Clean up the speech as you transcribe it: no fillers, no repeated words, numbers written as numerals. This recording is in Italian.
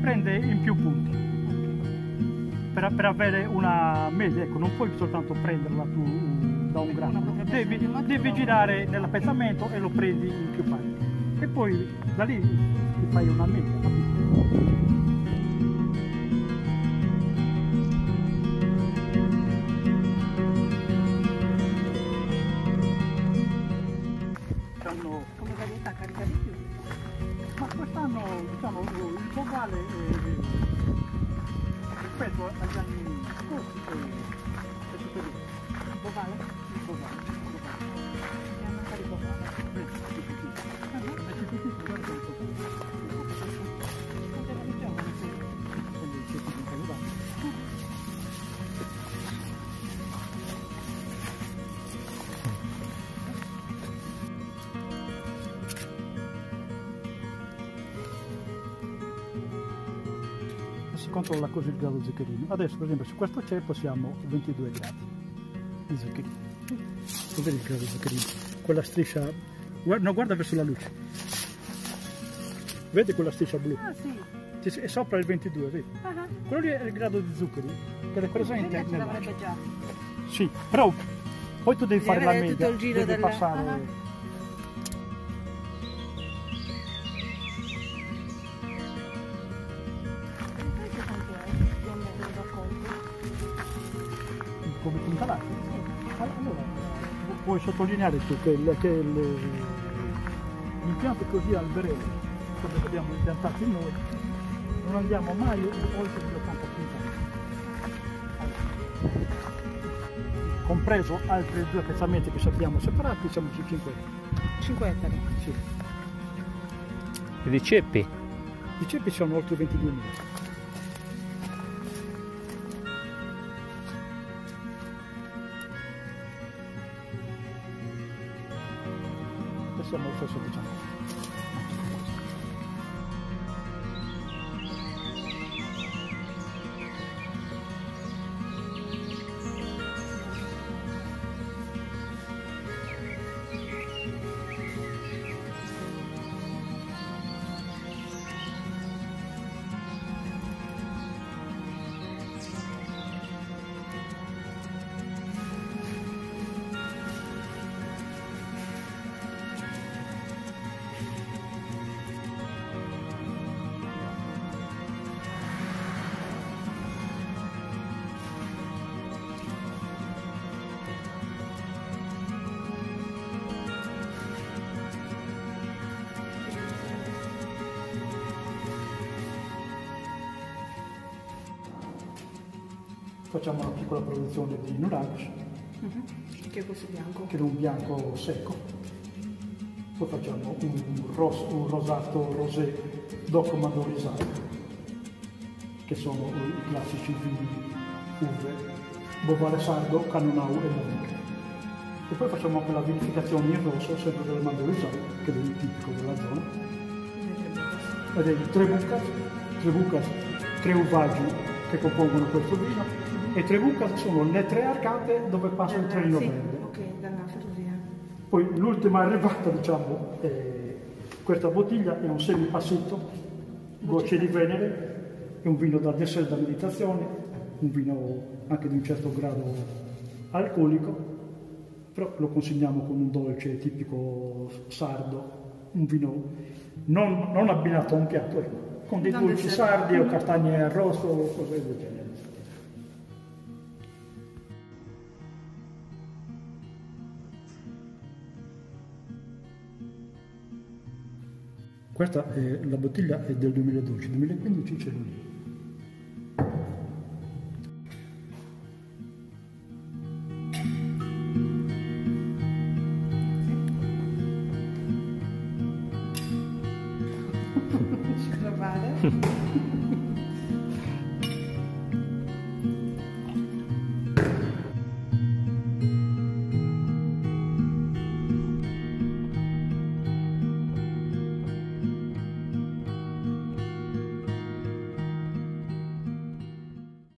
prende in più punti. Per avere una media, ecco, non puoi soltanto prenderla tu da un grano, devi girare nell'appezzamento e lo prendi in più parti. E poi da lì ti fai una media. Come varietà carica di più. Ma quest'anno diciamo il bovale rispetto agli anni scorsi è superiore. Il bovale? Il bovale. È una carica bovale. Vedi, è più piccolo, guarda quanto Quanto era di giovane? sono dei ceti di calorati. Si controlla così il grado zuccherino. Adesso per esempio su questo ceppo siamo a 22 gradi di zuccherino. Vedi il grado zuccherino? Quella striscia, no, guarda verso la luce. Vedi quella striscia blu? Ah sì. È sopra il 22, vedi? Quello lì è il grado di zuccheri che è presente Ce l'avrebbe già. Sì, però poi tu devi fare la avere tutto media, il giro devi passare. Come puntalati. Allora, puoi sottolineare tu che l'impianto è così alberello, come abbiamo impiantati noi, non andiamo mai oltre gli 80 puntali. Compreso altri due pezzamenti che abbiamo separati, siamo su 50. 5 ettari. Sì. E di ceppi? I ceppi sono oltre 22.000. Siamo allo stesso 19. Facciamo una piccola produzione di Nuragus, Che è questo bianco? che è un bianco secco. Poi facciamo un rosato rosé Doc Mandorisano, che sono i classici vini uve, bovale sardo, cannonau e monica. E poi facciamo anche la vinificazione in rosso, sempre del Mandorisano, che è il tipico della zona. Ed è il Trebucas, tre uvaggi che compongono questo vino. E Trebucas sono le tre arcate dove passa il treno verde. Ok, dalla ferrovia. Poi l'ultima arrivata, diciamo, questa bottiglia è un semipassetto, Gocce di Venere, è un vino da dessert da meditazione, un vino anche di un certo grado alcolico, però lo consegniamo con un dolce tipico sardo, un vino non abbinato a un piatto, con dei dolci sardi o castagne arrosto o cose del genere. Questa è, la bottiglia è del 2012, 2015 c'è lì. Ci provare?